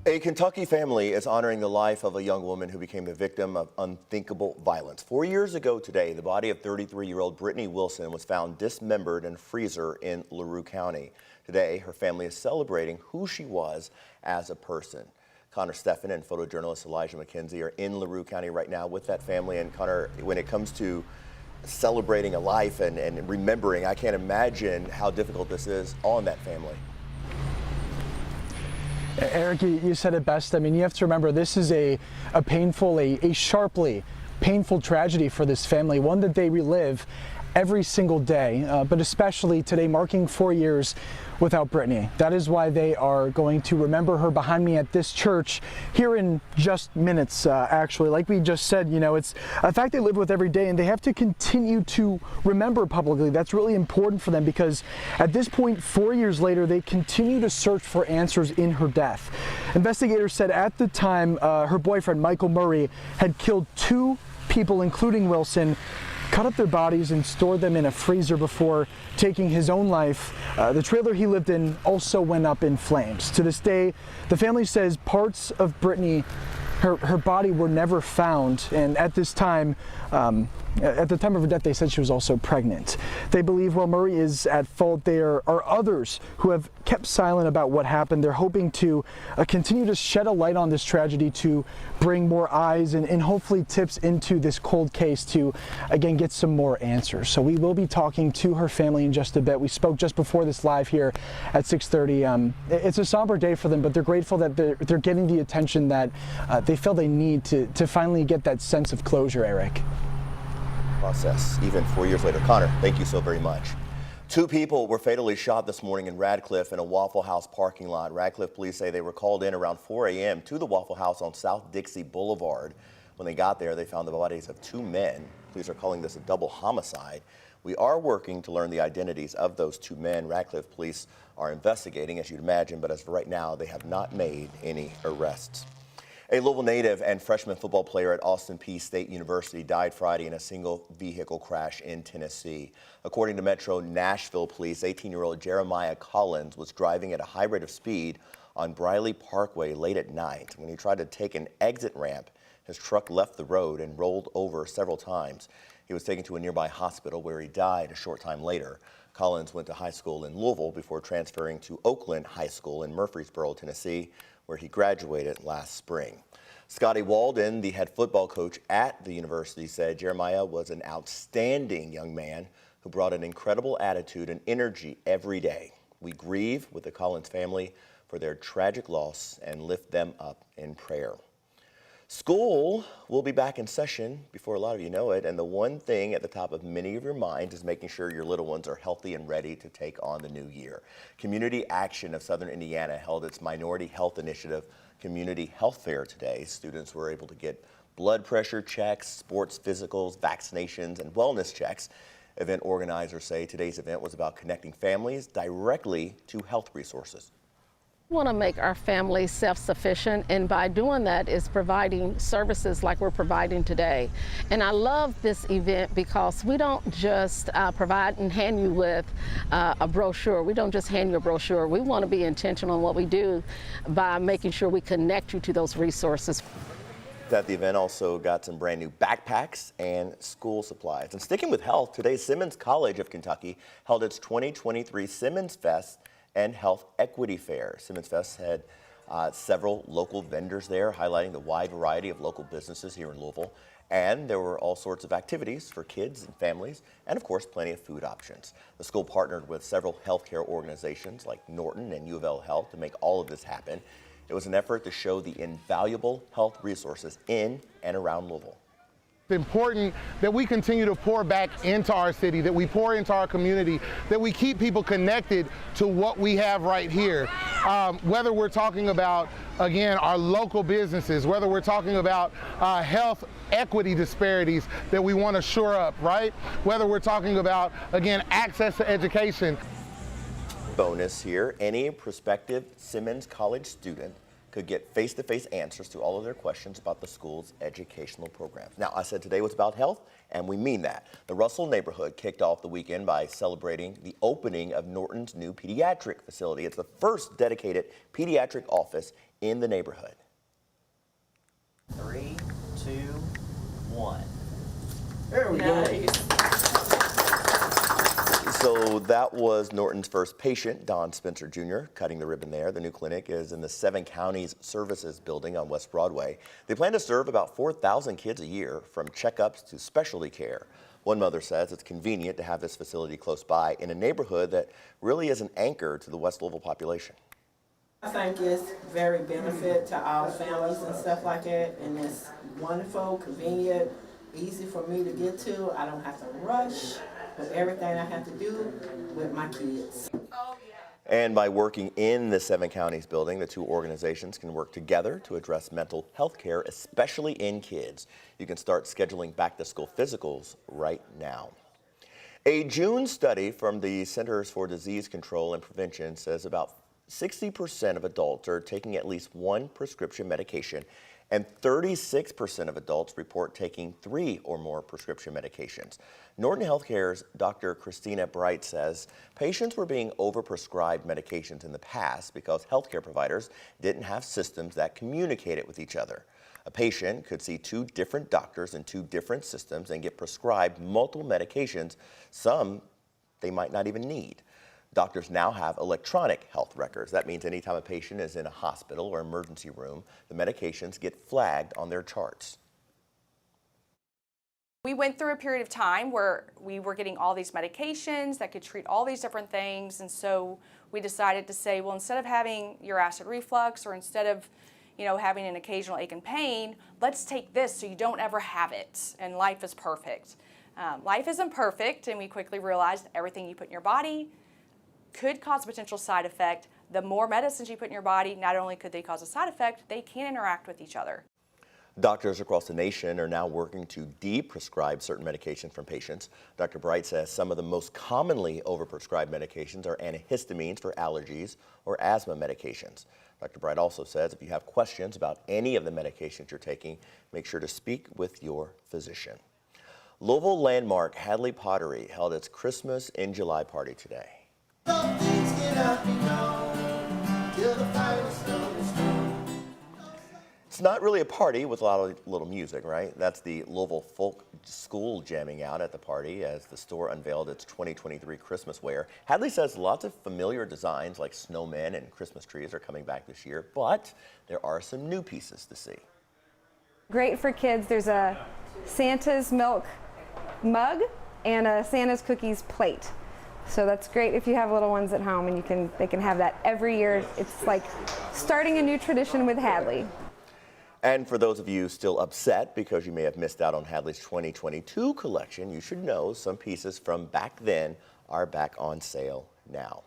A Kentucky family is honoring the life of a young woman who became the victim of unthinkable violence. 4 years ago today, the body of 33-year-old Brittany Wilson was found dismembered in a freezer in LaRue County. Today, her family is celebrating who she was as a person. Connor Steffen and photojournalist Elijah McKenzie are in LaRue County right now with that family. And Connor, when it comes to celebrating a life and remembering, I can't imagine how difficult this is on that family. Eric, you said it best. I mean, you have to remember this is a sharply painful tragedy for this family, one that they relive every single day, but especially today, marking 4 years without Brittany. That is why they are going to remember her behind me at this church here in just minutes, actually. Like we just said, you know, it's a fact they live with every day, and they have to continue to remember publicly. That's really important for them because at this point, 4 years later, they continue to search for answers in her death. Investigators said at the time, her boyfriend, Michael Murray, had killed 2 people, including Wilson, cut up their bodies and stored them in a freezer before taking his own life. The trailer he lived in also went up in flames. To this day, the family says parts of Brittany, her body were never found, and at this time, at the time of her death, they said she was also pregnant. They believe while Murray is at fault, there are others who have kept silent about what happened. They're hoping to continue to shed a light on this tragedy to bring more eyes and hopefully tips into this cold case to, again, get some more answers. So we will be talking to her family in just a bit. We spoke just before this live here at 6:30. It's a somber day for them, but they're grateful that they're getting the attention that they feel they need to finally get that sense of closure, Eric. Process, even 4 years later. Connor, thank you so very much. 2 people were fatally shot this morning in Radcliffe in a Waffle House parking lot. Radcliffe police say they were called in around 4 a.m. to the Waffle House on South Dixie Boulevard. When they got there, they found the bodies of 2 men. Police are calling this a double homicide. We are working to learn the identities of those 2 men. Radcliffe police are investigating, as you'd imagine, but as of right now, they have not made any arrests. A Louisville native and freshman football player at Austin Peay State University died Friday in a single vehicle crash in Tennessee. According to Metro Nashville police, 18-year-old Jeremiah Collins was driving at a high rate of speed on Briley Parkway late at night. When he tried to take an exit ramp, his truck left the road and rolled over several times. He was taken to a nearby hospital where he died a short time later. Collins went to high school in Louisville before transferring to Oakland High School in Murfreesboro, Tennessee, where he graduated last spring. Scotty Walden, the head football coach at the university, said Jeremiah was an outstanding young man who brought an incredible attitude and energy every day. We grieve with the Collins family for their tragic loss and lift them up in prayer. School will be back in session before a lot of you know it, and the one thing at the top of many of your minds is making sure your little ones are healthy and ready to take on the new year. Community Action of Southern Indiana held its Minority Health Initiative Community Health Fair today. Students were able to get blood pressure checks, sports physicals, vaccinations, and wellness checks. Event organizers say today's event was about connecting families directly to health resources. We want to make our families self-sufficient, and by doing that is providing services like we're providing today. And I love this event because we don't just provide and hand you with a brochure. We don't just hand you a brochure. We want to be intentional in what we do by making sure we connect you to those resources. That the event also got some brand new backpacks and school supplies. And sticking with health, today Simmons College of Kentucky held its 2023 Simmons Fest and Health Equity Fair. Simmons Fest had several local vendors there, highlighting the wide variety of local businesses here in Louisville. And there were all sorts of activities for kids and families, and of course, plenty of food options. The school partnered with several healthcare organizations like Norton and U of L Health to make all of this happen. It was an effort to show the invaluable health resources in and around Louisville. It's important that we continue to pour back into our city, that we pour into our community, that we keep people connected to what we have right here. Whether we're talking about, again, our local businesses, whether we're talking about health equity disparities that we want to shore up, right? Whether we're talking about, again, access to education. Bonus here, any prospective Simmons College student could get face-to-face answers to all of their questions about the school's educational programs. Now, I said today was about health, and we mean that. The Russell neighborhood kicked off the weekend by celebrating the opening of Norton's new pediatric facility. It's the first dedicated pediatric office in the neighborhood. 3, 2, 1. There we go. So that was Norton's first patient, Don Spencer Jr., cutting the ribbon there. The new clinic is in the 7 Counties Services building on West Broadway. They plan to serve about 4,000 kids a year, from checkups to specialty care. One mother says it's convenient to have this facility close by in a neighborhood that really is an anchor to the West Louisville population. I think it's very benefit to our families and stuff like that, and it's wonderful, convenient, easy for me to get to. I don't have to rush with everything I have to do with my kids. And by working in the 7 Counties building, the two organizations can work together to address mental health care, especially in kids. You can start scheduling back-to-school physicals right now. A June study from the Centers for Disease Control and Prevention says about 60% of adults are taking at least one prescription medication, and 36% of adults report taking 3 or more prescription medications. Norton Healthcare's Dr. Christina Bright says patients were being overprescribed medications in the past because healthcare providers didn't have systems that communicated with each other. A patient could see 2 different doctors in 2 different systems and get prescribed multiple medications, some they might not even need. Doctors now have electronic health records. That means anytime a patient is in a hospital or emergency room, the medications get flagged on their charts. We went through a period of time where we were getting all these medications that could treat all these different things, and so we decided to say, well, instead of having your acid reflux, or instead of having an occasional ache and pain, let's take this so you don't ever have it, and life is perfect. Life isn't perfect, and we quickly realized everything you put in your body could cause a potential side effect. The more medicines you put in your body, not only could they cause a side effect, they can interact with each other. Doctors across the nation are now working to de-prescribe certain medications from patients. Dr. Bright says some of the most commonly overprescribed medications are antihistamines for allergies or asthma medications. Dr. Bright also says if you have questions about any of the medications you're taking, make sure to speak with your physician. Louisville landmark Hadley Pottery held its Christmas in July party today. It's not really a party with a lot of little music, right? That's the Louisville Folk School jamming out at the party as the store unveiled its 2023 Christmas wear. Hadley says lots of familiar designs like snowmen and Christmas trees are coming back this year, but there are some new pieces to see. Great for kids. There's a Santa's milk mug and a Santa's cookies plate. So that's great if you have little ones at home, and they can have that every year. It's like starting a new tradition with Hadley. And for those of you still upset because you may have missed out on Hadley's 2022 collection, you should know some pieces from back then are back on sale now.